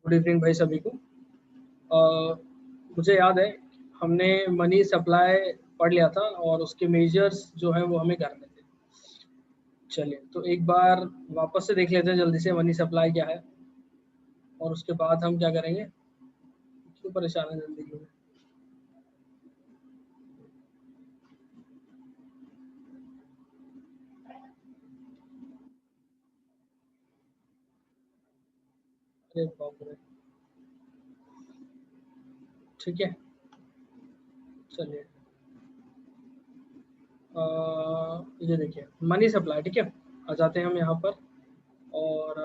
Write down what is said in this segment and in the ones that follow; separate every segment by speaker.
Speaker 1: Good evening भाई सभी को। मुझे याद है हमने मनी सप्लाई पढ़ लिया था और उसके मेजर्स जो है वो हमें करने थे। चलिए तो एक बार वापस से देख लेते हैं जल्दी से मनी सप्लाई क्या है और उसके बाद हम क्या करेंगे। क्यों परेशान है जिंदगी में। अरे बाप रे, ठीक है चलिए ये देखिए मनी सप्लाई, ठीक है। आ जाते हैं हम यहाँ पर और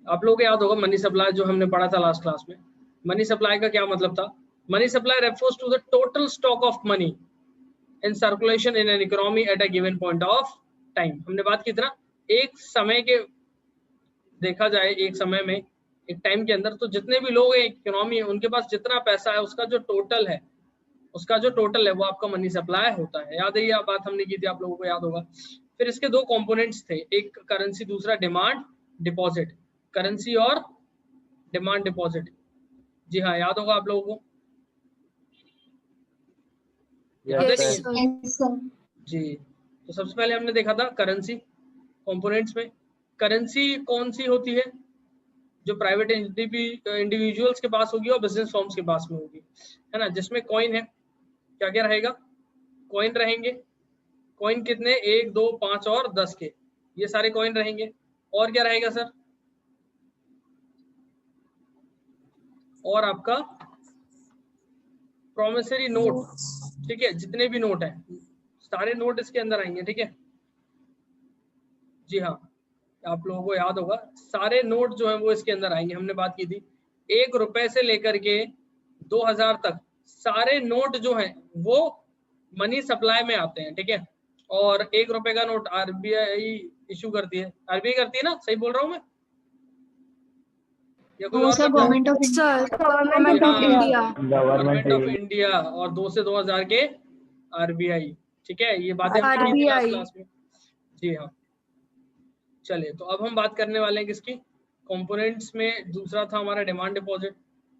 Speaker 1: आप लोगों को याद होगा मनी सप्लाई जो हमने पढ़ा था लास्ट क्लास में। मनी सप्लाई का क्या मतलब था? Money supply refers to the total stock of money in circulation in an economy at a given point of time. हमने बात की थी ना, एक समय के देखा जाए एक समय में एक टाइम के अंदर तो जितने भी लोग हैं इकोनॉमी है उनके पास जितना पैसा है उसका जो टोटल है वो आपका मनी सप्लाई होता है। याद है ये बात हमने की थी, आप लोगों को याद होगा। फिर इसके दो कंपोनेंट्स थे, एक करेंसी दूसरा डिमांड डिपॉजिट। करेंसी और डिमांड डिपॉजिट, जी हाँ याद होगा आप लोगों को। याद है नहीं? जी तो सबसे पहले हमने देखा था करेंसी कंपोनेंट्स में। करेंसी कौन सी होती है? जो प्राइवेट इंडिविजुअल्स के पास होगी और बिजनेस फॉर्म्स के पास में होगी, है ना। जिसमें कॉइन है, क्या क्या रहेगा? कॉइन रहेंगे। कॉइन कितने? 1, 2, 5 और 10 के, ये सारे कॉइन रहेंगे। और क्या रहेगा सर? और आपका प्रोमिसरी नोट, ठीक है। जितने भी नोट है सारे नोट इसके अंदर आएंगे, ठीक है। जी हाँ आप लोगों को याद होगा सारे नोट जो है वो इसके अंदर आएंगे। हमने बात की थी 1 रुपए से लेकर के 2000 तक सारे नोट जो हैं वो मनी सप्लाई में आते हैं, ठीक है। और 1 रुपए का नोट आरबीआई इशू करती है। आरबीआई करती है ना, सही बोल रहा हूँ मैं या कोई और करता है?
Speaker 2: गवर्नमेंट
Speaker 1: ऑफ इंडिया और 2 से 2000 के आरबीआई, ठीक है। ये बातें हमने की थी लास्ट क्लास में। जी हाँ चलिए तो अब हम बात करने वाले हैं किसकी? कंपोनेंट्स में दूसरा था हमारा डिमांड डिपॉजिट।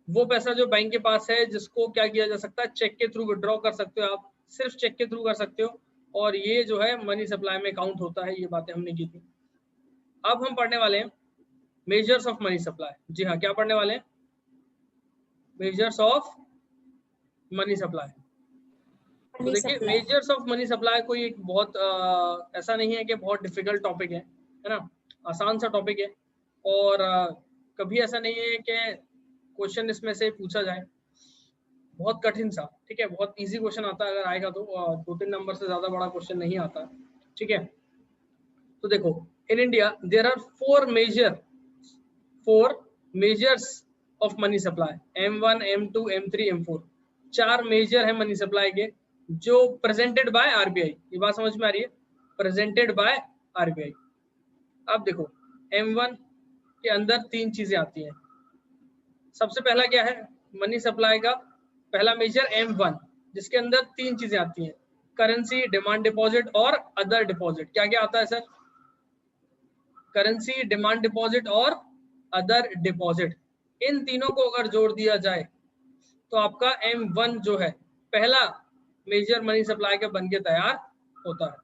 Speaker 1: वो पैसा जो बैंक के पास है जिसको क्या किया जा सकता है, चेक के थ्रू विड्रॉ कर सकते हो आप, सिर्फ चेक के थ्रू कर सकते हो। और ये जो है मनी सप्लाई में काउंट होता है। ये बातें हमने की थी। अब हम पढ़ने वाले हैं मेजर्स ऑफ मनी सप्लाई। जी हाँ क्या पढ़ने वाले हैं? Measures of money supply. तो देखिए मेजर्स ऑफ मनी सप्लाई कोई एक बहुत ऐसा नहीं है कि बहुत डिफिकल्ट टॉपिक है ना, आसान सा टॉपिक है। और कभी ऐसा नहीं है कि क्वेश्चन इसमें से पूछा जाए बहुत कठिन सा, ठीक है। बहुत इजी क्वेश्चन आता है, अगर आएगा तो 2-3 नंबर से ज्यादा बड़ा क्वेश्चन नहीं आता, ठीक है। तो देखो in India there are 4 measures of money supply, M1, M2, M3, M4। 4 measure है मनी सप्लाई के जो प्रेजेंटेड बाय आरबीआई। ये बात समझ में आ रही है? Presented by RBI. अब देखो M1 के अंदर 3 चीजें आती हैं। सबसे पहला क्या है मनी सप्लाई का पहला मेजर M1, जिसके अंदर 3 चीजें आती हैं, करेंसी, डिमांड डिपॉजिट और अदर डिपॉजिट। क्या क्या आता है सर? करेंसी, डिमांड डिपॉजिट और अदर डिपॉजिट। इन तीनों को अगर जोड़ दिया जाए तो आपका M1 जो है पहला मेजर मनी सप्लाई का बन के तैयार होता है।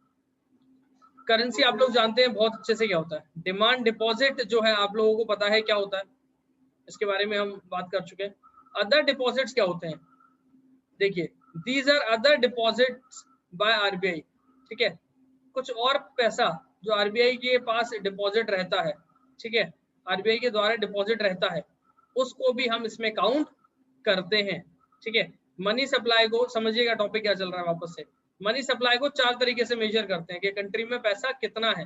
Speaker 1: करेंसी आप लोग जानते हैं बहुत अच्छे से क्या होता है। डिमांड डिपॉजिट जो है आप लोगों को पता है क्या होता है, इसके बारे में हम बात कर चुके हैं। अदर डिपॉजिट्स क्या होते हैं? देखिए these are other deposits by RBI, ठीक है। कुछ और पैसा जो आरबीआई के पास डिपॉजिट रहता है, ठीक है, आरबीआई के द्वारा डिपॉजिट रहता है, उसको भी हम इसमें काउंट करते हैं, ठीक है। मनी सप्लाई को समझिएगा, टॉपिक क्या चल रहा है वापस से। मनी सप्लाई को 4 तरीके से मेजर करते हैं कि कंट्री में पैसा कितना है।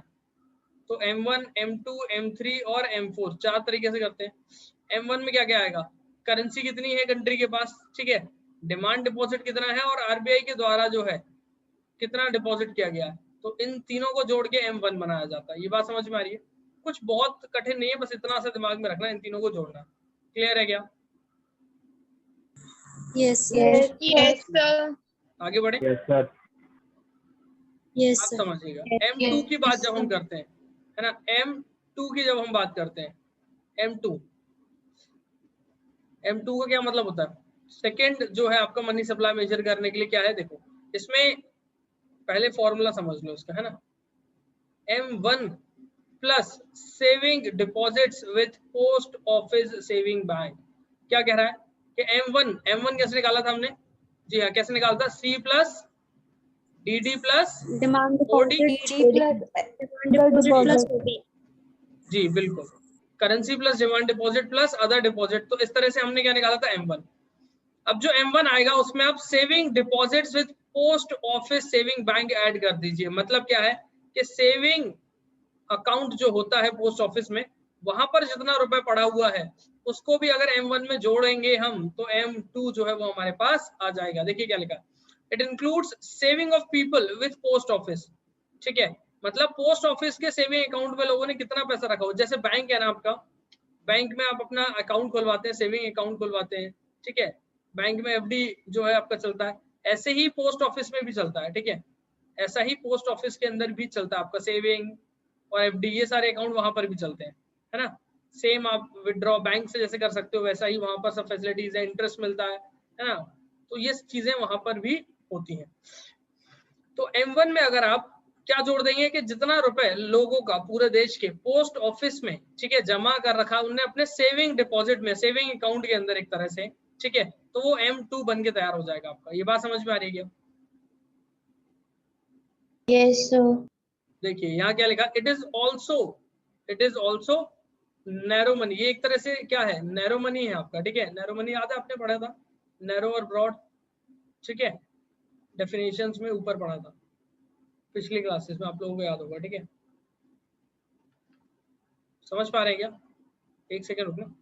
Speaker 1: तो M1, M2, M3 और M4 4 तरीके से करते हैं। M1 में क्या क्या आएगा? करेंसी कितनी है कंट्री के पास, ठीक है, डिमांड डिपॉजिट कितना है और आरबीआई के द्वारा जो है कितना डिपॉजिट किया गया है। तो इन तीनों को जोड़ के M1 बनाया जाता है। ये बात समझ में आ रही है? कुछ बहुत कठिन नहीं है, बस इतना सा दिमाग में रखना, इन तीनों को जोड़ना। क्लियर है क्या?
Speaker 2: Yes sir.
Speaker 1: आगे बढ़े?
Speaker 3: Yes sir.
Speaker 2: यस
Speaker 1: आप
Speaker 2: सर।
Speaker 1: समझिएगा M2 की बात जब हम करते हैं, है ना, M2 की जब हम बात करते हैं M2 का क्या मतलब होता है? सेकेंड जो है आपका मनी सप्लाई मेजर करने के लिए क्या है, देखो इसमें पहले फॉर्मूला समझ लो इसका, है ना। M1 plus saving deposits with post office saving bank. क्या कह रहा है कि M1 कैसे निकाला था हमने? जी हाँ, कैसे निकाला था? C plus DD plus
Speaker 2: demand
Speaker 1: OD। जी बिल्कुल, currency plus demand deposit plus other deposit. तो इस तरह से हमने क्या निकाला था? M1। अब जो M1 आएगा उसमें आप saving deposits with post office saving bank add कर दीजिए। मतलब क्या है कि सेविंग अकाउंट जो होता है पोस्ट ऑफिस में, वहां पर जितना रुपए पड़ा हुआ है उसको भी अगर M1 में जोड़ेंगे हम तो M2 जो है वो हमारे पास आ जाएगा। देखिए क्या लिखा है, it includes saving of people with post office. ठीक है, मतलब पोस्ट ऑफिस के सेविंग अकाउंट में लोगों ने कितना पैसा रखा हो, जैसे बैंक है ना आपका, बैंक में आप अपना अकाउंट खुलवाते हैं, सेविंग अकाउंट खुलवाते हैं, ठीक है, बैंक में FD जो है आपका चलता है, ऐसे ही पोस्ट ऑफिस में भी चलता है। ठीक है, ऐसा ही पोस्ट ऑफिस के अंदर भी चलता है आपका सेविंग और FD, ये सारे अकाउंट वहां पर भी चलते हैं, है ना। सेम आप विड्रॉ बैंक से जैसे कर सकते हो वैसा ही वहां पर सब फैसिलिटीज है, इंटरेस्ट मिलता है ना। तो ये चीजें वहां पर भी होती हैं। तो M1 में अगर आप क्या जोड़ देंगे कि जितना रुपए लोगों का पूरे देश के पोस्ट ऑफिस में, ठीक है, जमा कर रखा उनने अपने सेविंग डिपॉजिट में, सेविंग अकाउंट के अंदर एक तरह से, ठीक है, तो वो M2 बन के तैयार हो जाएगा आपका। ये बात समझ में आ रही है?
Speaker 2: Yes sir.
Speaker 1: देखिए यहाँ क्या लिखा, it is also narrow money. ये एक तरह से क्या है, नैरो मनी है आपका। ठीक है, नैरो मनी याद है, आपने पढ़ा था, नैरो और ब्रॉड। ठीक है, डेफिनेशंस में ऊपर पढ़ा था पिछली क्लासेस में, आप लोगों को याद होगा। ठीक है, समझ पा रहे हैं क्या? एक सेकेंड रुकना।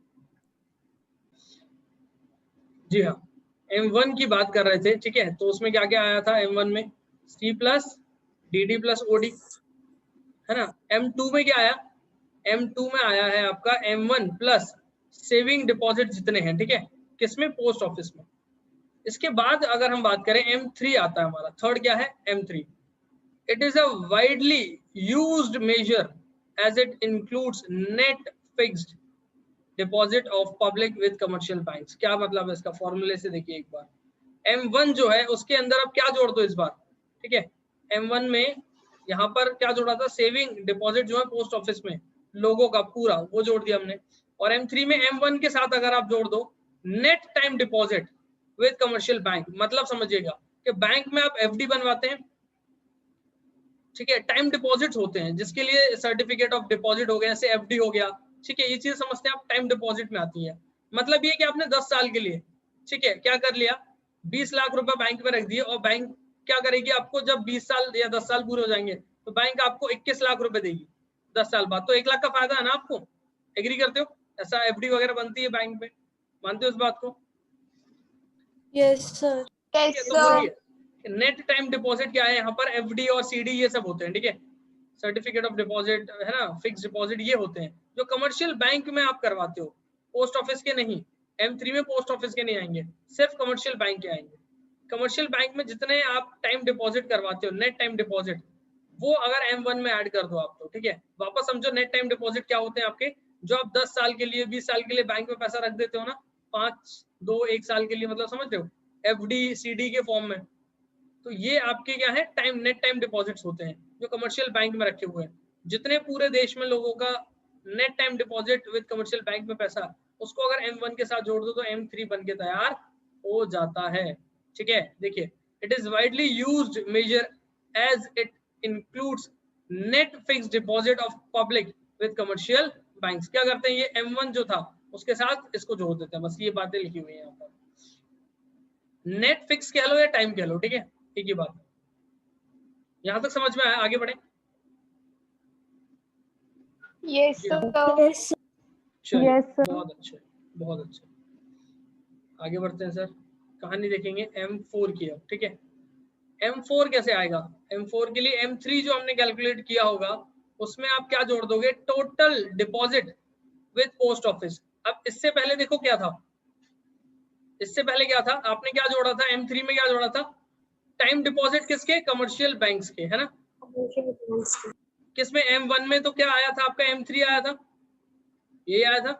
Speaker 1: जी हाँ, M1 की बात कर रहे थे। ठीक है, तो उसमें क्या क्या आया था M1 में? C plus DD plus OD, है ना। M2 में क्या आया? M2 में आया है आपका M1 प्लस सेविंग डिपॉजिट जितने हैं, ठीक है, किसमें? पोस्ट ऑफिस में। इसके बाद अगर हम बात करें M3 आता है हमारा, थर्ड क्या है? M3। It is a widely used measure as it includes net fixed deposit of public with commercial banks. क्या मतलब है इसका? फॉर्मूले से देखिए एक बार। M1 जो है उसके अंदर आप क्या जोड़ दो इस बार? ठीक है, M1 में यहाँ पर क्या जोड़ा था? सेविंग डिपॉजिट जो है पोस्ट ऑफिस में लोगों का पूरा, वो जोड़ दिया हमने। और M3 में M1 के साथ अगर आप जोड़ दो net time deposit with commercial bank. मतलब समझिएगा कि बैंक में आप FD बनवाते हैं, ठीक है, टाइम डिपॉजिट्स होते हैं जिसके लिए सर्टिफिकेट ऑफ डिपॉजिट हो गया, जैसे FD हो गया। ठीक है, ये चीज समझते हैं आप, टाइम डिपॉजिट में आती है। मतलब ये कि आपने 10 साल के लिए, ठीक है, क्या कर लिया, 20 लाख रुपए बैंक में रख दिए, और बैंक क्या करेगी आपको, जब 20 साल या 10 साल पूरे हो जाएंगे तो बैंक आपको 21 लाख रुपए देगी 10 साल बाद। तो 1 लाख का फायदा है ना आपको। एग्री करते हो? ऐसा FD वगैरह बनती है बैंक में, मानते हो इस बात को?
Speaker 2: Yes sir.
Speaker 1: तो वही है, नेट टाइम डिपॉजिट क्या है यहाँ पर? FD और CD ये सब होते हैं। ठीक है, सर्टिफिकेट ऑफ डिपॉजिट, है ना, फिक्स डिपॉजिट, ये होते हैं जो कमर्शियल बैंक में आप करवाते हो, पोस्ट ऑफिस के नहीं। M3 में पोस्ट ऑफिस के नहीं आएंगे, सिर्फ कमर्शियल बैंक के आएंगे। कमर्शियल बैंक में जितने आप टाइम डिपॉजिट करवाते हो, नेट टाइम डिपॉजिट, वो अगर M1 में ऐड कर दो आप, तो ठीक है, वापस समझो नेट टाइम डिपॉजिट क्या होते हैं आपके, जो आप 10 साल के लिए, 20 साल के लिए बैंक में पैसा रख देते हो ना, 1 साल के लिए, मतलब समझ रहे हो, FD CD के फॉर्म में। तो ये आपके क्या है? टाइम, नेट टाइम डिपॉजिट्स होते हैं जो कमर्शियल बैंक में रखे हुए हैं। जितने पूरे देश में लोगों का net time deposit with commercial bank में पैसा, उसको अगर M1 के साथ जोड़ दो तो M3 बन के तैयार हो जाता है। ठीक है, देखिए, it is widely used measure as it includes net fixed deposit of public with commercial banks. क्या करते हैं, ये M1 जो था उसके साथ इसको जोड़ देते हैं, बस ये बातें लिखी हुई है यहाँ पर। नेट फिक्स कह लो या टाइम कह लो, ठीक है, एक ही बात। यहां तक समझ में आया? आगे बढ़े।
Speaker 2: Yes sir.
Speaker 1: चलिए, बहुत अच्छे, बहुत अच्छे। आगे बढ़ते हैं सर, कहानी देखेंगे M4 की अब। ठीक है, M4 कैसे आएगा? M4 के लिए M3 जो हमने कैलकुलेट किया होगा उसमें आप क्या जोड़ दोगे? Total deposit with post office. अब इससे पहले देखो क्या था, इससे पहले क्या था, आपने क्या जोड़ा था M3 में? क्या जोड़ा था? टाइम डिपॉजिट किसके? कमर्शियल बैंक्स के, है ना। किसमें? M1 में तो क्या आया था आपका? M3 आया था। ये आया था,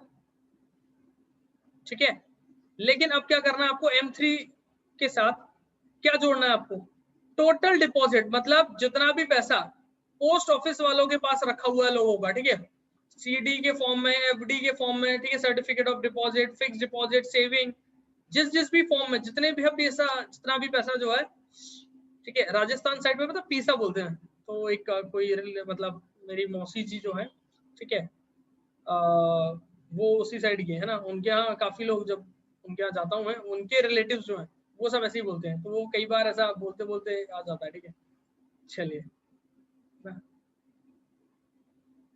Speaker 1: ठीक है। लेकिन अब क्या करना है आपको, M3 के साथ क्या जोड़ना है आपको, टोटल डिपॉजिट, मतलब जितना भी पैसा पोस्ट ऑफिस वालों के पास रखा हुआ है लोगों का, ठीक है, CD के फॉर्म में, FD के फॉर्म में, ठीक है, certificate of deposit, fix deposit, saving, जिस भी फॉर्म में जितने भी जितना भी पैसा जो है, ठीक है। राजस्थान साइड में मतलब पीसा बोलते हैं, तो एक कोई मतलब मेरी मौसी जी जो है, ठीक है, वो उसी साइड के है ना, उनके यहाँ काफी लोग, जब उनके यहाँ जाता हूँ मैं, उनके रिलेटिव्स जो हैं वो सब ऐसे ही बोलते हैं, तो वो कई बार ऐसा बोलते बोलते आ जाता है, ठीक है। चलिए,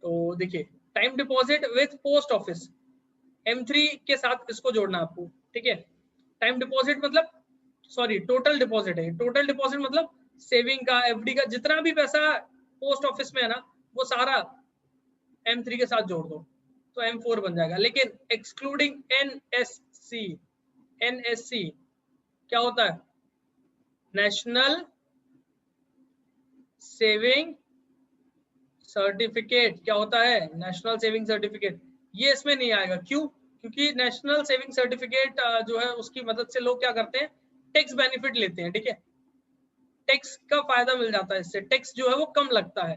Speaker 1: तो देखिए, time deposit with post office, M3 के साथ इसको जोड़ना आपको, ठीक है। टाइम डिपॉजिट मतलब, सॉरी, टोटल डिपॉजिट है, टोटल डिपॉजिट मतलब सेविंग का, FD का, जितना भी पैसा पोस्ट ऑफिस में है ना, वो सारा M3 के साथ जोड़ दो तो M4 बन जाएगा। लेकिन एक्सक्लूडिंग NSC, NSC क्या होता है, नेशनल सेविंग सर्टिफिकेट, क्या होता है, नेशनल सेविंग सर्टिफिकेट, ये इसमें नहीं आएगा। क्यों? क्योंकि नेशनल सेविंग सर्टिफिकेट जो है उसकी मदद से लोग क्या करते हैं, टैक्स बेनिफिट लेते हैं, ठीक है, टैक्स का फायदा मिल जाता है, इससे टैक्स जो है वो कम लगता है,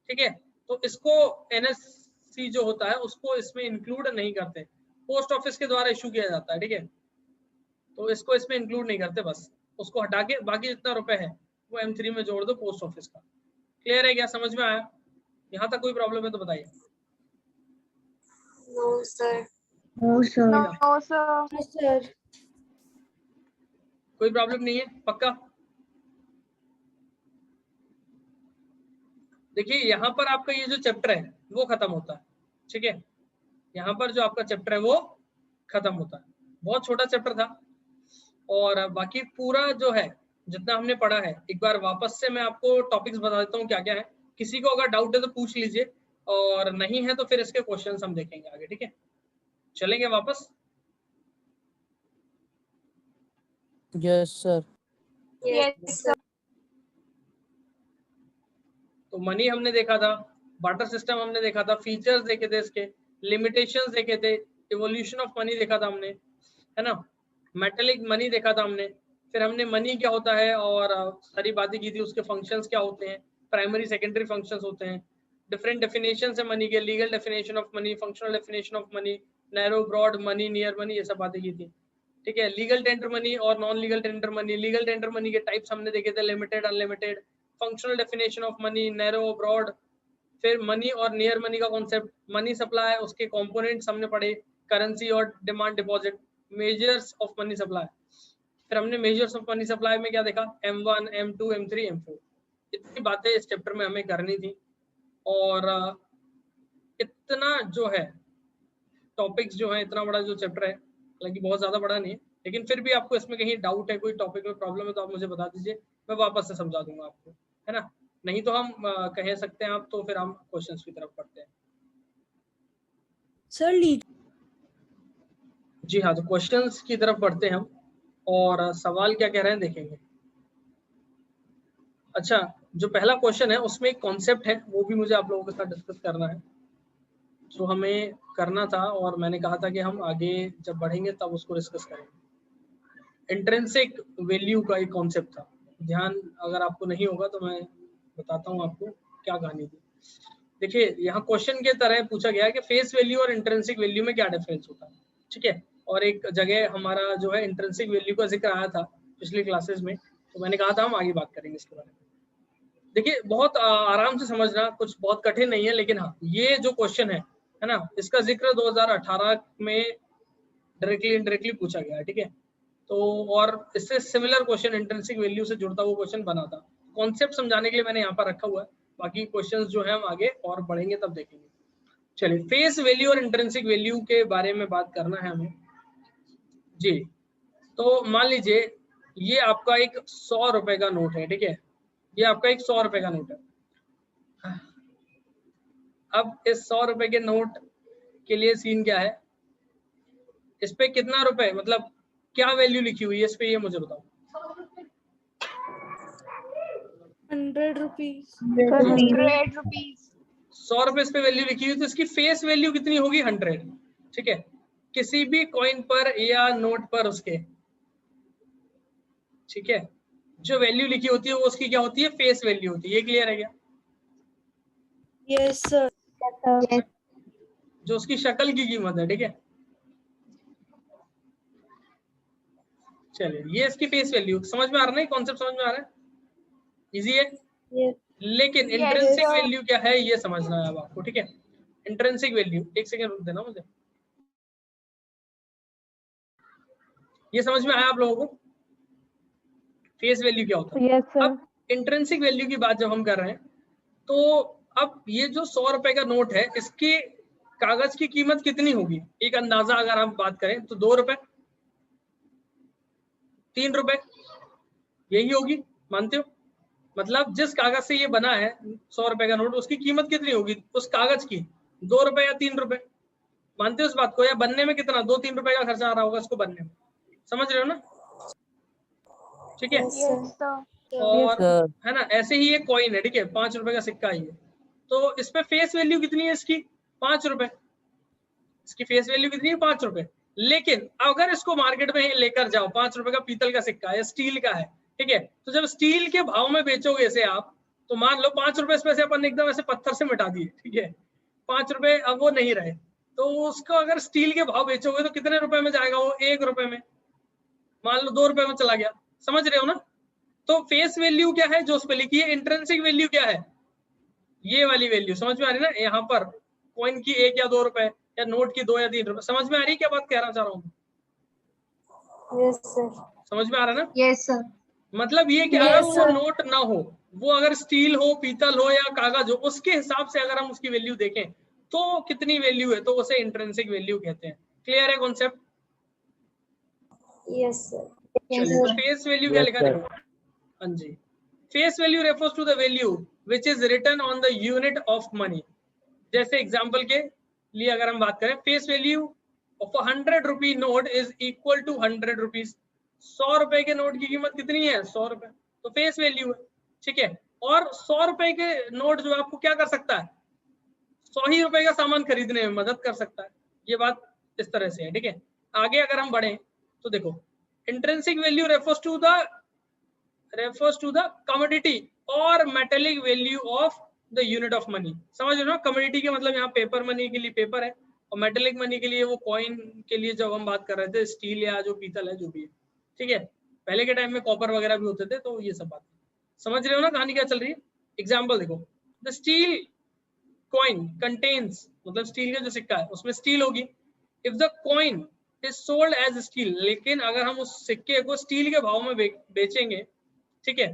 Speaker 1: ठीक है। तो इसको NSC जो होता है उसको इसमें इंक्लूड नहीं करते, पोस्ट ऑफिस के द्वारा इशू किया जाता है, ठीक है, तो इसको इसमें इंक्लूड नहीं करते, बस उसको हटा के बाकी जितना रुपए है वो M3 में जोड़ दो पोस्ट ऑफिस का। क्लियर है क्या, समझ में आया? यहाँ तक कोई प्रॉब्लम है तो बताइए।
Speaker 2: No, sir.
Speaker 3: No, sir.
Speaker 2: No, sir. No, sir.
Speaker 1: कोई प्रॉब्लम नहीं है, पक्का? देखिए, यहाँ पर आपका ये जो चैप्टर है वो खत्म होता है, ठीक है, यहाँ पर जो आपका चैप्टर है वो खत्म होता है। बहुत छोटा चैप्टर था, और बाकी पूरा जो है जितना हमने पढ़ा है, एक बार वापस से मैं आपको टॉपिक्स बता देता हूँ क्या क्या है। किसी को अगर डाउट है तो पूछ लीजिए, और नहीं है तो फिर इसके क्वेश्चंस हम देखेंगे आगे, ठीक है। चलेंगे वापस?
Speaker 3: Yes, sir.
Speaker 2: Yes, sir.
Speaker 1: तो मनी हमने देखा था, बार्टर सिस्टम हमने देखा था, फीचर्स देखे थे इसके, लिमिटेशंस देखे थे, इवोल्यूशन ऑफ मनी देखा था हमने, है ना, मेटेलिक मनी देखा था हमने, फिर हमने मनी क्या होता है और सारी बातें की थी, उसके फंक्शंस क्या होते हैं, प्राइमरी सेकेंडरी फंक्शंस होते हैं, डिफरेंट डेफिनेशन है मनी के, legal definition of money, functional definition of money, narrow broad money, near money, ये सब बातें की थी, ठीक है। लीगल टेंडर मनी और non legal tender money, legal tender money के टाइप्स हमने देखे थे, limited, unlimited, functional definition of money, narrow broad, फिर मनी और नियर मनी का कॉन्सेप्ट, मनी सप्लाई, उसके कंपोनेंट्स हमने पढ़े, करेंसी और demand deposit, measures of money supply, फिर हमने मेजर्स ऑफ मनी सप्लाई में क्या देखा, M1, M2, M3, M4, इतनी बातें इस चैप्टर में हमें करनी थी। और इतना जो है टॉपिक्स जो है, इतना बड़ा जो चैप्टर है, हालांकि बहुत ज्यादा बड़ा नहीं है, लेकिन फिर भी आपको इसमें कहीं डाउट है, कोई टॉपिक में प्रॉब्लम है तो आप मुझे बता दीजिए, मैं वापस से समझा दूंगा आपको, है ना। नहीं तो हम कह सकते हैं आप, तो फिर हम क्वेश्चंस की तरफ पढ़ते हैं।
Speaker 2: Sir, lead.
Speaker 1: जी हाँ, तो क्वेश्चंस की तरफ बढ़ते हैं हम, और सवाल क्या कह रहे हैं देखेंगे। अच्छा, जो पहला क्वेश्चन है उसमें एक कॉन्सेप्ट है, वो भी मुझे आप लोगों के साथ डिस्कस करना है, जो हमें करना था, और मैंने कहा था कि हम आगे जब बढ़ेंगे तब उसको डिस्कस करेंगे। इंट्रिंसिक वैल्यू का एक कॉन्सेप्ट था, ध्यान अगर आपको नहीं होगा तो मैं बताता हूँ आपको क्या कहानी थी। देखिए, यहाँ क्वेश्चन के तरह पूछा गया है कि फेस वैल्यू और इंट्रिंसिक वैल्यू में क्या डिफरेंस होता है, ठीक है। और एक जगह हमारा जो है इंट्रिंसिक वैल्यू का जिक्र आया था पिछली क्लासेस में, तो मैंने कहा था हम आगे बात करेंगे इसके बारे में। देखिए, बहुत आराम से समझना, कुछ बहुत कठिन नहीं है, लेकिन हाँ, ये जो क्वेश्चन है ना, इसका जिक्र 2018 में डायरेक्टली इनडायरेक्टली पूछा गया है, ठीक है। तो और इससे सिमिलर क्वेश्चन इंट्रिंसिक वैल्यू से जुड़ता हुआ क्वेश्चन बना था, कॉन्सेप्ट समझाने के लिए मैंने यहाँ पर रखा हुआ है, बाकी क्वेश्चंस जो है हम आगे और बढ़ेंगे तब देखेंगे। चलिए, फेस वैल्यू और इंट्रिंसिक वैल्यू के बारे में बात करना है हमें जी। तो मान लीजिए ये आपका एक 100 रुपए का नोट है, ठीक है, ये आपका एक 100 रुपए का नोट है। अब इस 100 रुपए के नोट के लिए सीन क्या है, इस पे कितना रुपए, मतलब क्या वैल्यू लिखी हुई है इस पे, ये मुझे बताओ।
Speaker 2: 100 rupees.
Speaker 3: 100 rupees.
Speaker 2: 100 rupees.
Speaker 1: 100 रुपए इस पे वैल्यू लिखी हुई, तो इसकी फेस वैल्यू कितनी होगी? 100। ठीक है, किसी भी कॉइन पर या नोट पर उसके, ठीक है, जो वैल्यू लिखी होती है वो उसकी क्या होती है? फेस वैल्यू होती है। ये क्लियर है क्या?
Speaker 2: Yes, sir.
Speaker 3: Yes.
Speaker 1: जो उसकी शक्ल की कीमत है। ठीक है, चलिए ये इसकी फेस वैल्यू समझ में आ रहा है? कॉन्सेप्ट समझ में आ रहा है? इजी है।
Speaker 2: Yes.
Speaker 1: लेकिन
Speaker 2: Yes,
Speaker 1: इंट्रिंसिक
Speaker 2: sir.
Speaker 1: वैल्यू क्या है ये समझना है अब आपको। ठीक है, इंट्रिंसिक वैल्यू, एक सेकंड रुक देना मुझे। ये समझ में आया आप लोगों को? फेस वैल्यू क्या होता है?
Speaker 3: Yes, sir.
Speaker 1: अब इंट्रिंसिक वैल्यू की बात जब हम कर रहे हैं, तो अब ये जो 100 रुपए का नोट है, इसकी कागज की कीमत कितनी होगी? एक अंदाजा अगर हम बात करें तो 2 रुपए, 3 रुपए, यही होगी, मानते हो? मतलब जिस कागज से ये बना है 100 रुपए का नोट, उसकी कीमत कितनी होगी उस कागज की? 2 रुपए या 3 रुपए? मानते हो इस बात को? या बनने में कितना 2-3 रुपए का खर्चा आ रहा होगा इसको बनने में? समझ रहे हो ना? ठीक है,
Speaker 2: Yes, sir.
Speaker 1: और
Speaker 3: sir.
Speaker 1: है ना, ऐसे ही एक कॉइन है, ठीक है, 5 रुपए का सिक्का ही है, तो इस पे फेस वैल्यू कितनी है इसकी? 5 रुपए। इसकी फेस वैल्यू कितनी है? 5 रुपए। लेकिन अगर इसको मार्केट में लेकर जाओ, 5 रुपए का पीतल का सिक्का है, स्टील का है, ठीक है, तो जब स्टील के भाव में बेचोगे इसे आप, तो मान लो 5 रुपए इसमें से अपन एकदम ऐसे पत्थर से मिटा दिए, ठीक है, 5 रुपए अब वो नहीं रहे, तो उसको अगर स्टील के भाव बेचोगे तो कितने रुपए में जाएगा वो? 1 रुपए में। मान लो 2 रुपए में चला गया। समझ रहे हो ना? तो फेस वैल्यू क्या है जो उस पे लिखी है? इंट्रिंसिक वैल्यू क्या है? ये वाली वैल्यू समझ में आ रही है ना? यहाँ पर कॉइन की 1 या 2 रुपए, या नोट की 2 या 3 रुपए। समझ में आ रही है क्या बात कहना चाह रहा हूँ?
Speaker 2: Yes, sir.
Speaker 1: समझ में आ रहा है ना?
Speaker 2: Yes, sir.
Speaker 1: मतलब ये कि
Speaker 2: Yes,
Speaker 1: अगर वो
Speaker 2: sir.
Speaker 1: नोट ना हो, वो अगर स्टील हो, पीतल हो या कागज हो, उसके हिसाब से अगर हम उसकी वैल्यू देखें तो कितनी वैल्यू है, तो उसे इंट्रिंसिक वैल्यू कहते हैं। क्लियर है कॉन्सेप्ट?
Speaker 2: Yes, sir.
Speaker 1: चलिए, तो फेस वैल्यू क्या
Speaker 3: Yes,
Speaker 1: लिखा
Speaker 3: sir.
Speaker 1: देखो। हाँ जी, face value refers to the value which is written on the unit of money. जैसे एग्जांपल के लिए अगर हम बात करें, face value of 100 rupee note is equal to 100 rupees. 100 रुपए के नोट की कीमत कितनी है? 100 रुपए, तो फेस वैल्यू है। ठीक है, और 100 रुपए के नोट जो आपको क्या कर सकता है? 100 ही रुपए का सामान खरीदने में मदद कर सकता है। ये बात इस तरह से है। ठीक है, आगे अगर हम बढ़े तो देखो, intrinsic value refers to the commodity और metallic value of the unit of money. समझ रहे हो? कमोडिटी के मतलब यहाँ पेपर मनी के लिए पेपर है, और मेटेलिक मनी के लिए वो कॉइन के लिए जब हम बात कर रहे थे स्टील या जो पीतल है जो भी है। ठीक है, पहले के टाइम में कॉपर वगैरह भी होते थे, तो ये सब बात समझ रहे हो ना कहानी क्या चल रही है? एग्जाम्पल देखो, द स्टील कॉइन कंटेन्स, मतलब स्टील का जो सिक्का है उसमें स्टील होगी। If the coin is sold as steel, लेकिन अगर हम उस सिक्के को स्टील के भाव में बेचेंगे, ठीक है,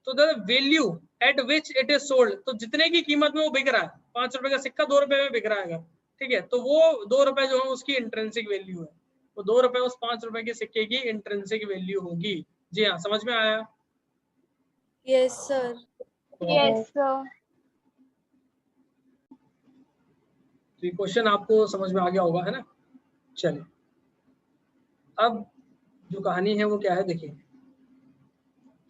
Speaker 1: तो the value eight which it is sold, तो जितने की कीमत में वो बिक रहा है, 5 रुपए का सिक्का 2 रुपए में बिक रहा है अगर, ठीक है, तो वो 2 रुपए जो है उसकी इंट्रिंसिक वैल्यू है। वो 2 रुपए उस 5 रुपए के सिक्के की इंट्रिंसिक वैल्यू होगी। जी हाँ, समझ में आया?
Speaker 2: Yes, sir. Yes, sir.
Speaker 1: तो ये क्वेश्चन आपको समझ में आ गया होगा, है ना? चलिए, अब जो कहानी है वो क्या है देखिए।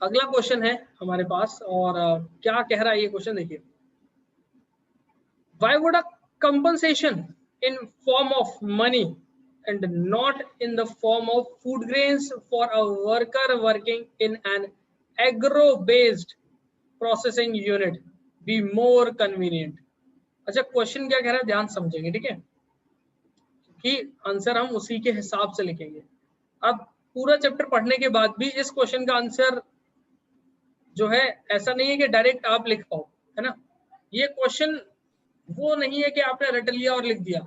Speaker 1: अगला क्वेश्चन है हमारे पास, और क्या कह रहा है ये क्वेश्चन देखिए। Why would a compensation in form of money and not in the form of food grains for a worker working in an agro-based processing unit be more convenient? अच्छा, क्वेश्चन क्या कह रहा है ध्यान समझेंगे, ठीक है, कि आंसर हम उसी के हिसाब से लिखेंगे। अब पूरा चैप्टर पढ़ने के बाद भी इस क्वेश्चन का आंसर जो है ऐसा नहीं है कि डायरेक्ट आप लिख पाओ, है ना? ये क्वेश्चन वो नहीं है कि आपने रट लिया और लिख दिया,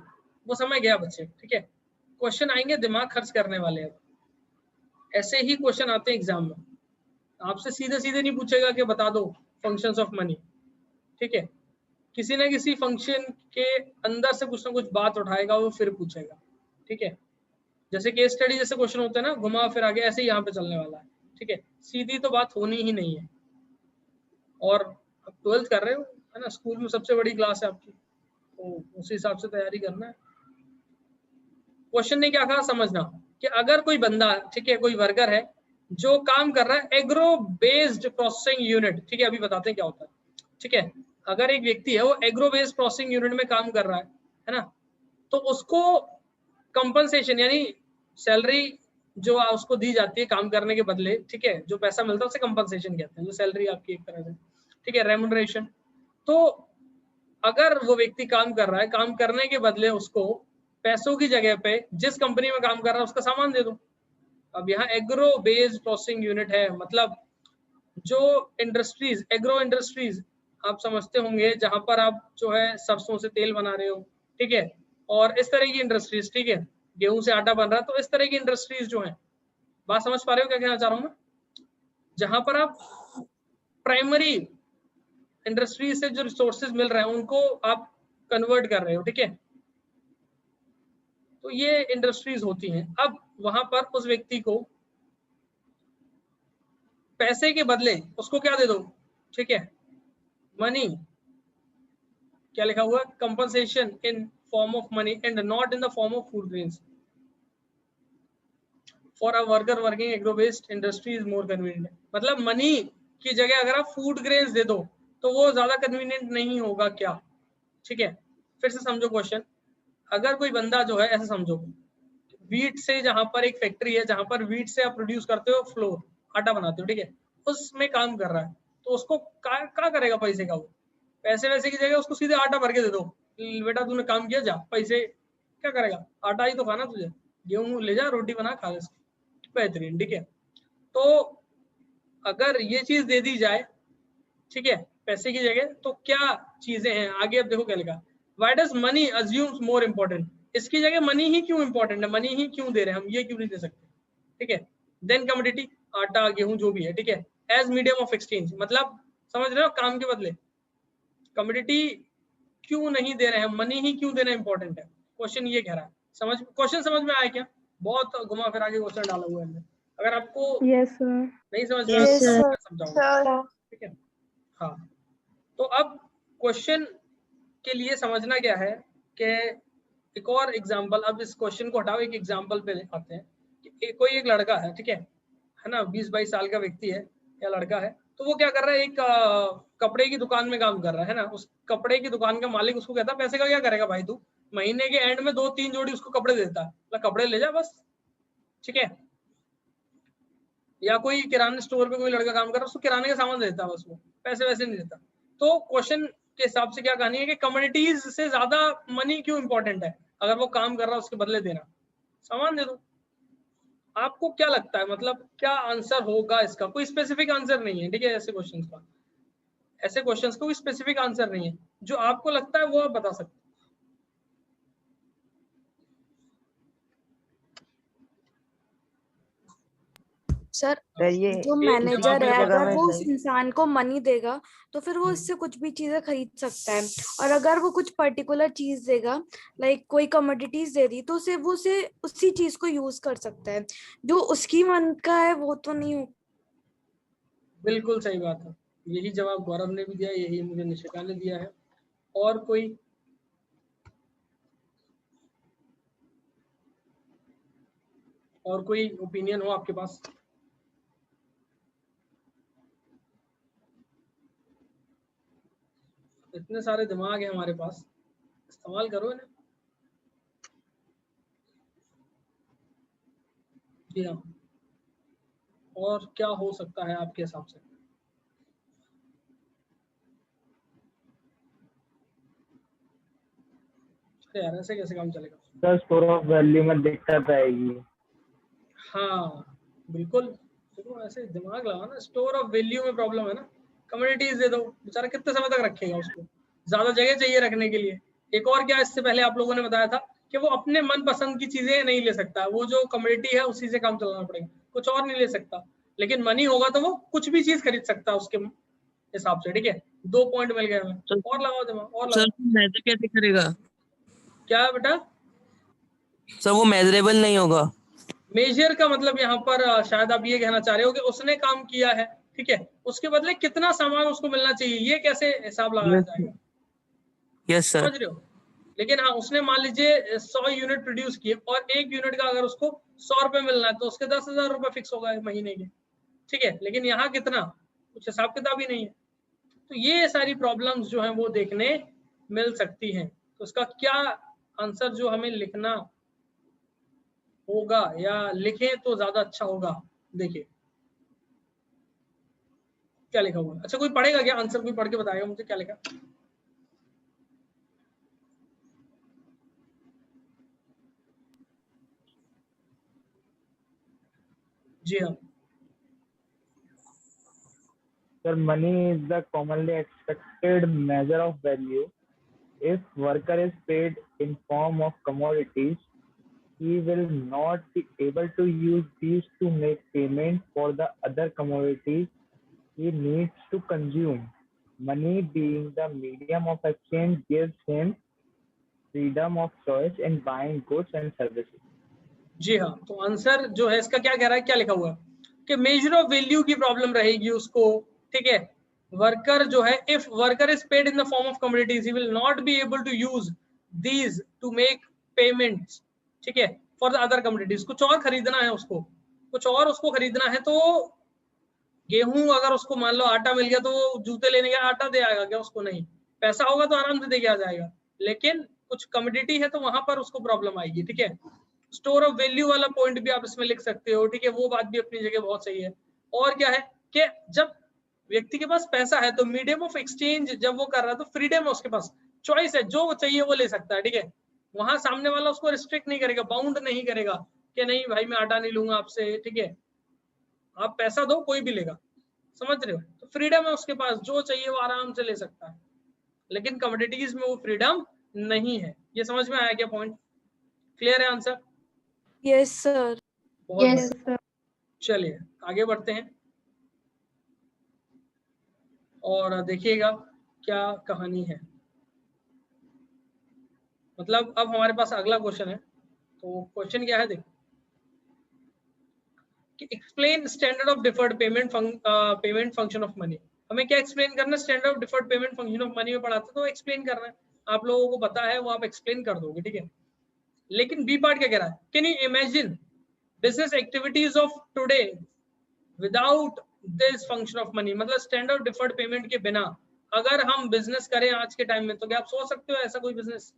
Speaker 1: वो समय गया बच्चे। ठीक है, क्वेश्चन आएंगे दिमाग खर्च करने वाले। अब ऐसे ही क्वेश्चन आते हैं एग्जाम में, आपसे सीधे सीधे नहीं पूछेगा कि बता दो फंक्शंस ऑफ मनी। ठीक है, किसी ना किसी फंक्शन के अंदर से कुछ ना कुछ बात उठाएगा, वो फिर पूछेगा। ठीक है, जैसे केस स्टडी जैसे क्वेश्चन होते हैं ना, घुमा फिर आगे, ऐसे ही यहाँ पे चलने वाला है। ठीक है, सीधी तो बात होनी ही नहीं है। और अब 12th कर रहे हो, है ना, स्कूल में सबसे बड़ी क्लास है आपकी, तो उसी हिसाब से तैयारी करना है। क्वेश्चन ने क्या कहा समझना, कि अगर कोई बंदा, ठीक है, कोई वर्कर है जो काम कर रहा है एग्रो बेस्ड प्रोसेसिंग यूनिट। ठीक है, अभी बताते हैं क्या होता है। ठीक है, अगर एक व्यक्ति है वो एग्रो बेस्ड प्रोसेसिंग यूनिट में काम कर रहा है ना, तो उसको कंपनसेशन यानी सैलरी जो उसको दी जाती है काम करने के बदले, ठीक है, जो पैसा मिलता है उसे कंपनसेशन कहते हैं, जो सैलरी आपकी एक तरह से, ठीक है, रेम्युनरेशन। तो अगर वो व्यक्ति काम कर रहा है, काम करने के बदले उसको पैसों की जगह पे जिस कंपनी में काम कर रहा है उसका सामान दे दो। अब यहाँ एग्रो बेस्ड प्रोसेसिंग यूनिट है, मतलब जो इंडस्ट्रीज, एग्रो इंडस्ट्रीज आप समझते होंगे, जहां पर आप जो है सरसों से तेल बना रहे हो, ठीक है, और इस तरह की इंडस्ट्रीज, ठीक है, गेहूं से आटा बन रहा है, तो इस तरह की इंडस्ट्रीज जो है, बात समझ पा रहे हो क्या कहना चाह रहा हूँ मैं, जहां पर आप प्राइमरी इंडस्ट्री से जो रिसोर्सेज मिल रहे हैं उनको आप कन्वर्ट कर रहे हो, ठीक है, तो ये इंडस्ट्रीज होती हैं। अब वहां पर उस व्यक्ति को पैसे के बदले उसको क्या दे दो, ठीक है, मनी, क्या लिखा हुआ, compensation in form of money and not in the form of food grains for a worker working agro based industry is more convenient. मतलब मनी की जगह अगर आप फूड ग्रेन्स दे दो तो वो ज्यादा कन्वीनियंट नहीं होगा क्या, ठीक है। फिर से समझो क्वेश्चन, अगर कोई बंदा जो है, ऐसे समझो वीट से, जहां पर एक फैक्ट्री है जहां पर वीट से आप प्रोड्यूस करते हो फ्लोर, आटा बनाते हो, ठीक है, उसमें काम कर रहा है, तो उसको क्या करेगा पैसे का, वो पैसे वैसे की जगह उसको सीधे आटा भर के दे दो, बेटा तूने काम किया, जा पैसे, क्या करेगा, आटा ही तो खाना तुझे, गेहूं ले जा, रोटी बना खा ले, बेहतरीन, ठीक है। तो अगर ये चीज दे दी जाए, ठीक है, पैसे की जगह, तो क्या चीजें हैं आगे, अब देखो क्या लिखा, why does money assumes more important, इसकी जगह मनी ही क्यों इंपॉर्टेंट है, मनी ही क्यों दे रहे हैं हम, ये क्यों नहीं दे सकते, ठीक है, देन कमोडिटी, आटा गेहूं जो भी है, ठीक है, एज मीडियम ऑफ एक्सचेंज, मतलब समझ रहे हो, काम के बदले कमोडिटी क्यों नहीं दे रहे हैं, मनी ही क्यों देना इंपॉर्टेंट है, क्वेश्चन ये कह रहा है। क्वेश्चन समझ में आया क्या, बहुत घुमा फिरा के क्वेश्चन डाला हुआ है, अगर आपको नहीं समझ में
Speaker 3: Yes,
Speaker 1: आता
Speaker 3: sir.
Speaker 1: तो मैं समझाऊंगा, ठीक है। हाँ, तो अब क्वेश्चन के लिए समझना क्या है कि एक और एग्जांपल, अब इस क्वेश्चन को हटाओ, एक एग्जांपल पे आते हैं कि कोई एक लड़का है, ठीक है ना, 20-22 साल का व्यक्ति है या लड़का है, तो वो क्या कर रहा है, एक कपड़े की दुकान में काम कर रहा है ना, उस कपड़े की दुकान का मालिक उसको कहता है पैसे का क्या करेगा भाई तू, महीने के एंड में 2-3 जोड़ी उसको कपड़े देता है, मतलब कपड़े ले जा बस, ठीक है। या कोई किराने स्टोर पे कोई लड़का काम कर रहा है, उसको किराने का सामान देता है बस, वो पैसे वैसे नहीं देता। तो क्वेश्चन के हिसाब से क्या कहानी है कि कम्युनिटीज से ज्यादा मनी क्यों इंपॉर्टेंट है, अगर वो काम कर रहा है उसके बदले देना, सामान दे दो। आपको क्या लगता है, मतलब क्या आंसर होगा इसका, कोई स्पेसिफिक आंसर नहीं है, ठीक है, ऐसे क्वेश्चंस का, ऐसे क्वेश्चंस का कोई स्पेसिफिक आंसर नहीं है, जो आपको लगता है वो आप बता सकते हैं।
Speaker 2: सर,
Speaker 3: ये
Speaker 2: जो
Speaker 1: ये
Speaker 2: मैनेजर
Speaker 1: जवाब
Speaker 2: है
Speaker 1: मेरे पास
Speaker 2: अगर वो उस
Speaker 3: सही।
Speaker 2: इंसान को मनी देगा तो फिर वो इससे कुछ भी चीजें खरीद सकता है, और अगर वो कुछ पर्टिकुलर चीज देगा, लाइक कोई कमोडिटीज दे दी, तो उसे वो उसे उसी चीज को यूज कर सकता है, जो उसकी मन का है वो तो नहीं हो।
Speaker 1: बिल्कुल सही बात है, यही जवाब गौरव ने भी दिया, यही मुझे निशिका ने दिया है। और कोई, और कोई ओपिनियन हो आपके पास? इतने सारे दिमाग है हमारे पास, इस्तेमाल करो इन्हें। जी हाँ, और क्या हो सकता है आपके हिसाब से? अरे यार ऐसे कैसे काम चलेगा?
Speaker 4: सर स्टोर ऑफ वैल्यू में दिक्कत आएगी।
Speaker 1: हाँ बिल्कुल, देखो ऐसे दिमाग लगाओ ना, स्टोर ऑफ वैल्यू में प्रॉब्लम है ना, कम्युनिटीज दे दो, बेचारा कितने समय तक रखेगा उसको, ज्यादा जगह चाहिए रखने के लिए। एक और क्या, इससे पहले आप लोगों ने बताया था कि वो अपने मन पसंद की चीजें नहीं ले सकता, वो जो कम्युनिटी है उसी से काम चलाना पड़ेगा, कुछ और नहीं ले सकता। लेकिन मनी होगा तो वो कुछ भी चीज खरीद सकता है उसके हिसाब से, ठीक है। 2 पॉइंट मिल गए हमें, और लगाओ दिमाग, और
Speaker 3: सर
Speaker 1: लगाओ।
Speaker 3: मेजर कैसे करेगा?
Speaker 1: क्या है बेटा?
Speaker 3: सर वो मेजरेबल नहीं होगा।
Speaker 1: मेजर का मतलब यहाँ पर शायद आप ये कहना चाह रहे हो कि उसने काम किया है, ठीक है, उसके बदले कितना सामान उसको मिलना चाहिए, ये कैसे हिसाब लगाया जाएगा,
Speaker 3: यस सर।
Speaker 1: समझ रहे हो। लेकिन हाँ, उसने मान लीजिए 100 यूनिट प्रोड्यूस किए, और एक यूनिट का अगर उसको 100 रुपए मिलना है, तो उसके 10,000 रुपए फिक्स होगा महीने के, ठीक है। लेकिन यहाँ कितना, कुछ हिसाब किताब ही नहीं है, तो ये सारी प्रॉब्लम्स जो हैं वो देखने मिल सकती हैं। तो इसका क्या आंसर जो हमें लिखना होगा या लिखें तो ज्यादा अच्छा होगा, देखिए क्या लिखा हुआ है। अच्छा कोई पढ़ेगा क्या आंसर, कोई पढ़ के बताएगा मुझे क्या लिखा। जी हाँ,
Speaker 4: Sir, money is the commonly expected measure of value. If worker is paid in form of commodities, he will not be able to use these to make payment for the other commodities he needs to consume. Money being the medium of exchange gives him freedom of choice in buying goods and services.
Speaker 1: जी हाँ, तो answer जो है इसका क्या कह रहा है, क्या लिखा हुआ है कि मेजर ऑफ वैल्यू की प्रॉब्लम रहेगी उसको, ठीक है। वर्कर जो है, if worker is paid in the form of commodities he will not be able to use these to make payments, ठीक है, फॉर द अदर कमोडिटीज। कुछ और खरीदना है उसको, कुछ और उसको खरीदना है, तो गेहूं अगर उसको मान लो आटा मिल गया तो वो जूते लेने गया आटा दे आएगा क्या उसको? नहीं, पैसा होगा तो आराम से दे के आ जाएगा, लेकिन कुछ कमोडिटी है तो वहां पर उसको प्रॉब्लम आएगी, ठीक है। स्टोर ऑफ वैल्यू वाला पॉइंट भी आप इसमें लिख सकते हो, ठीक है, वो बात भी अपनी जगह बहुत सही है। और क्या है कि जब व्यक्ति के पास पैसा है तो मीडियम ऑफ एक्सचेंज जब वो कर रहा है तो फ्रीडम है उसके पास, चॉइस है, जो चाहिए वो ले सकता है, ठीक है। वहां सामने वाला उसको रिस्ट्रिक्ट नहीं करेगा, बाउंड नहीं करेगा कि नहीं भाई मैं आटा नहीं लूंगा आपसे, ठीक है, आप पैसा दो कोई भी लेगा, समझ रहे हो। तो फ्रीडम है उसके पास, जो चाहिए वो आराम से ले सकता है, लेकिन कमोडिटीज में वो फ्रीडम नहीं है। ये समझ में आया क्या पॉइंट? क्लियर है आंसर?
Speaker 2: Yes sir.
Speaker 1: बहुत बढ़िया। चलिए आगे बढ़ते हैं और देखिएगा क्या कहानी है। मतलब अब हमारे पास अगला क्वेश्चन है, तो क्वेश्चन क्या है देखो कि explain standard of deferred payment function of money. हमें क्या एक्सप्लेन करना है? Standard of deferred payment function of money में पढ़ाते तो एक्सप्लेन करना है, आप लोगों को पता है वो आप एक्सप्लेन कर दोगे, ठीक है। लेकिन बी पार्ट क्या कह रहा है, can you imagine business activities of today without this function of money. मतलब स्टैंडर्ड डिफर्ड पेमेंट के बिना अगर हम बिजनेस करें आज के टाइम में, तो क्या आप सोच सकते हो ऐसा कोई बिजनेस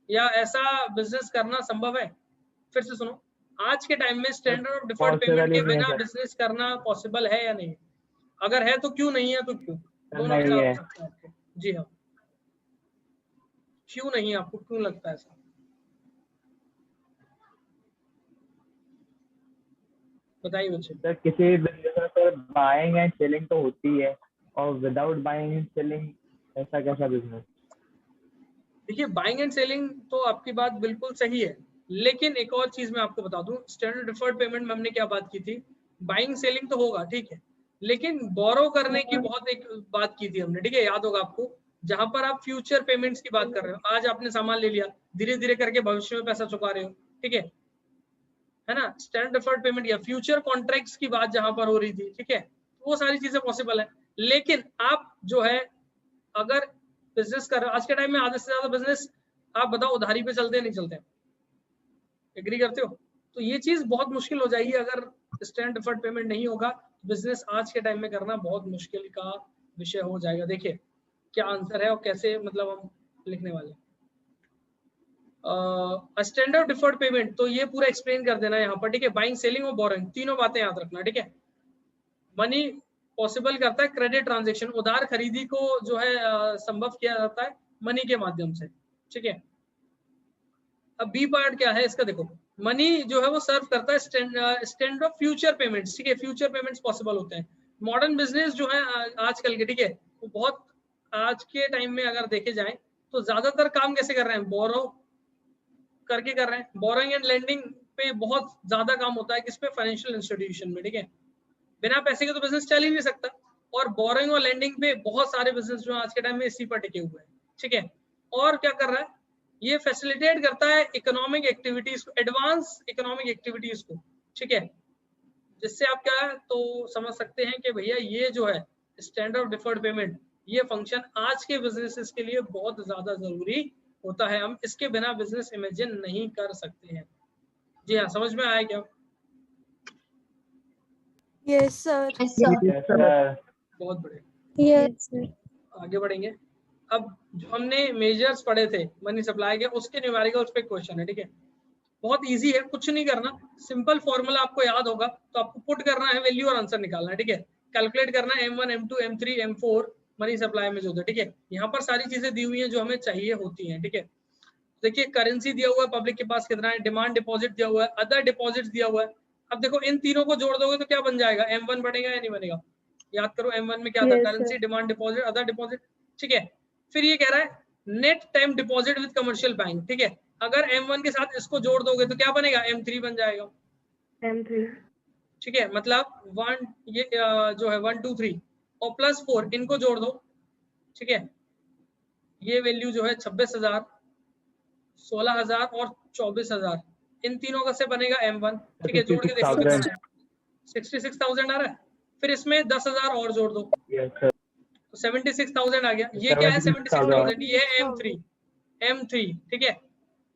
Speaker 1: या ऐसा बिजनेस करना संभव है? फिर से सुनो, आज के टाइम में स्टैंडर्ड ऑफ डिफर्ड पेमेंट के बिना बिजनेस करना पॉसिबल है या नहीं? अगर है तो क्यों, नहीं है तो क्यों? दोनों में जवाब हो सकता है आपके। जी हाँ, क्यों नहीं, आपको क्यों लगता है ऐसा? बताइए बच्चे।
Speaker 4: सर किसी बिजनेस में सर बाइंग एंड सेलिंग तो होती है, और विदाउट बाइंग एंड सेलिंग ऐसा कैसा बिजनेस?
Speaker 1: देखिए बाइंग एंड सेलिंग तो आपकी बात बिल्कुल सही है, लेकिन एक और चीज मैं आपको बता दूं, स्टैंडर्ड डिफर्ड पेमेंट में हमने क्या बात की थी, बाइंग सेलिंग तो होगा ठीक है, लेकिन बोरो करने की बहुत एक बात की थी हमने, ठीक है, याद होगा आपको, जहां पर आप फ्यूचर पेमेंट्स की बात कर रहे हो। आज आपने सामान ले लिया, धीरे धीरे करके भविष्य में पैसा चुका रहे हो, ठीक है ना। स्टैंडर्ड डिफर्ड पेमेंट या फ्यूचर कॉन्ट्रैक्ट्स की बात जहां पर हो रही थी, ठीक है, वो सारी चीजें पॉसिबल है। लेकिन आप जो है अगर बिजनेस कर रहे हो आज के टाइम में, आधे से ज्यादा बिजनेस आप बताओ उधारी पे चलते हैं, नहीं चलते हैं? एग्री करते हो? तो ये चीज बहुत मुश्किल हो जाएगी अगर स्टैंड डिफर्ड पेमेंट नहीं होगा, बिजनेस आज के टाइम में करना बहुत मुश्किल का विषय हो जाएगा। देखिए क्या आंसर है और कैसे मतलब हम लिखने वाले। स्टैंडर्ड डिफर्ड पेमेंट तो ये पूरा एक्सप्लेन कर देना यहाँ पर, ठीक है। बाइंग सेलिंग और बोरोइंग तीनों बातें याद रखना, ठीक है। मनी पॉसिबल करता है क्रेडिट ट्रांजैक्शन, उधार खरीदी को जो है संभव किया जाता है मनी के माध्यम से, ठीक है। अब बी पार्ट क्या है इसका, देखो मनी जो है वो सर्व करता है स्टैंडर्ड ऑफ फ्यूचर पेमेंट्स, ठीक है, फ्यूचर पेमेंट्स पॉसिबल होते हैं। मॉडर्न बिजनेस जो है आजकल के, ठीक है, वो बहुत आज के टाइम में अगर देखे जाए तो ज्यादातर काम कैसे कर रहे हैं, बोरो करके कर रहे हैं। बोरोइंग एंड लेंडिंग पे बहुत ज्यादा काम होता है, किस पे, फाइनेंशियल इंस्टीट्यूशन में, ठीक है। बिना पैसे के तो बिजनेस चल ही नहीं सकता, और बोरोइंग और लेंडिंग पे बहुत सारे बिजनेस जो आज के टाइम में इसी पर टिके हुए हैं, ठीक है। और क्या कर रहा है, ये फैसिलिटेट करता है इकोनॉमिक एक्टिविटीज को, एडवांस इकोनॉमिक एक्टिविटीज को, ठीक है, जिससे आप क्या है तो समझ सकते हैं कि भैया ये जो है स्टैंडर्ड ऑफ डिफर्ड पेमेंट, ये फंक्शन आज के बिजनेसेस के लिए बहुत ज्यादा जरूरी होता है। हम इसके बिना बिजनेस इमेजिन नहीं कर सकते हैं। जी हाँ, समझ में आया क्या?
Speaker 2: Yes sir.
Speaker 4: सर
Speaker 1: बहुत बढ़िया।
Speaker 2: Yes sir.
Speaker 1: आगे बढ़ेंगे। अब जो हमने मेजर्स पढ़े थे मनी सप्लाई के, उसके न्यूमेरिकल्स पे क्वेश्चन है, ठीक है। बहुत इजी है, कुछ नहीं करना, सिंपल फॉर्मूला आपको याद होगा, तो आपको पुट करना है वैल्यू और आंसर निकालना है, ठीक है। कैलकुलेट करना है M1 M2 M3 M4 money supply में जो था, ठीक है। यहाँ पर सारी चीजें दी हुई हैं जो हमें चाहिए होती हैं, ठीक है। देखिए करेंसी दिया हुआ है, पब्लिक के पास कितना है, डिमांड डिपॉजिट दिया हुआ है, अदर डिपॉजिट दिया हुआ है। अब देखो इन तीनों को जोड़ दोगे तो क्या बन जाएगा, M1 बनेगा या नहीं बनेगा? याद करो M1 में क्या था, currency, demand deposit, other deposit, ठीक है। फिर ये कह रहा है net time deposit with commercial bank, ठीक है। अगर M1 के साथ इसको जोड़ दोगे तो क्या बनेगा, M3 बन जाएगा,
Speaker 2: M3,
Speaker 1: ठीक है। मतलब वन ये जो है 1 2 3 और +4 इनको जोड़ दो, ठीक है। ये वैल्यू जो है 26,000, 16,000 और 24,000, इन तीनों का से बनेगा M1, ठीक है। जोड़ के देखो कितना आया, 66,000 आ रहा है। फिर इसमें 10,000 और जोड़ दो,
Speaker 4: Yes, sir.
Speaker 1: तो 76,000 आ गया। ये क्या है 76,000, ये है M3, ठीक है।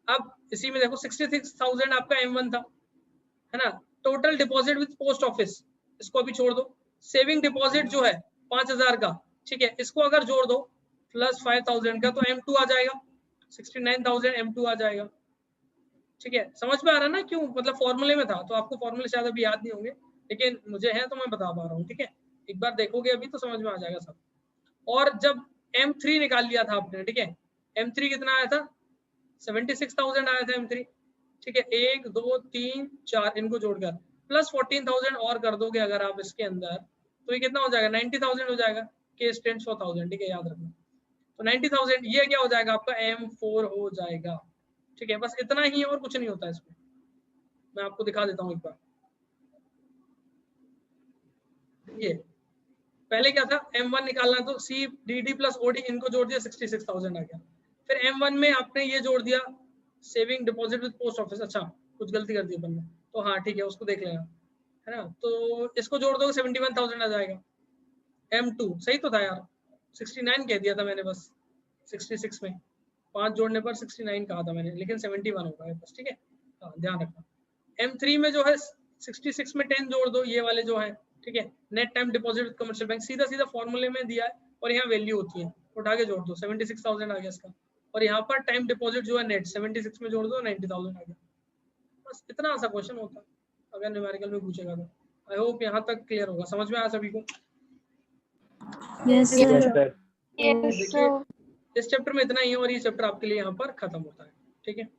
Speaker 1: अब इसी में देखो 66,000 आपका M1 था, है ना। Total deposit with post office, इसको अभी छोड़ दो। सेविंग डिपॉजिट जो है 5,000 का, ठीक है, इसको अगर जोड़ दो प्लस 5,000 का, तो M2 आ जाएगा, 69,000 M2 आ जाएगा, ठीक है। समझ में आ रहा है ना, क्यों, मतलब फॉर्मूले में था, तो आपको फॉर्मूले शायद अभी याद नहीं होंगे, लेकिन मुझे है तो मैं बता पा रहा हूँ, ठीक है। एक बार देखोगे अभी तो समझ में आ जाएगा सब। और जब M3 निकाल लिया था आपने, ठीक है, M3 कितना आया था, 76,000 आया था M3, ठीक है। 1 2 3 4 इनको जोड़कर प्लस 14,000 और कर दोगे अगर आप इसके अंदर, तो ये कितना हो जाएगा, 90,000 हो जाएगा। के स्टैंड्स फॉर 1000, ठीक है, याद रखना। तो 90,000 ये क्या हो जाएगा आपका, M4 हो जाएगा, ठीक है। बस इतना ही है और कुछ नहीं होता इसमें। मैं आपको दिखा देता हूँ एक बार। ये पहले क्या था, M1 निकालना, तो CDD प्लस OD इनको जोड़ दिया, 66,000 आ गया। फिर M1 में आपने ये जोड़ दिया saving deposit with post office, अच्छा कुछ गलती कर दी अपन ने, तो हाँ ठीक है, उसको देख लेना, है ना। तो इसको जोड़ दोगे 71,000 आ जाएगा। M2 सही तो था यार, 69 कह दिया था मैंने बस, 66 में 5 जोड़ने पर 69 कहा था मैंने, लेकिन 71 होगा बस, ठीक है। हाँ ध्यान रखना। M3 में जो है 66 में 10 जोड़ दो, ये वाले जो है, ठीक है। Net time deposit commercial bank, सीधा सीधा फॉर्मूले में दिया है, और यहाँ वैल्यू होती है, उठा के जोड़ दो, 76,000 आ गया इसका। और यहाँ पर टाइम डिपॉजिट जो है नेट 76 में जोड़ दो, 90,000 आ गया। बस इतना सा क्वेश्चन होता है अगर न्यूमेरिकल में पूछेगा तो। आई होप यहाँ तक क्लियर होगा, समझ में आया सभी को।
Speaker 2: yes
Speaker 4: Yes,
Speaker 2: sir,
Speaker 4: sir.
Speaker 2: yes
Speaker 1: देखिए
Speaker 2: sir,
Speaker 1: इस चैप्टर में इतना ही है, और ये चैप्टर आपके लिए यहाँ पर खत्म होता है, ठीक है।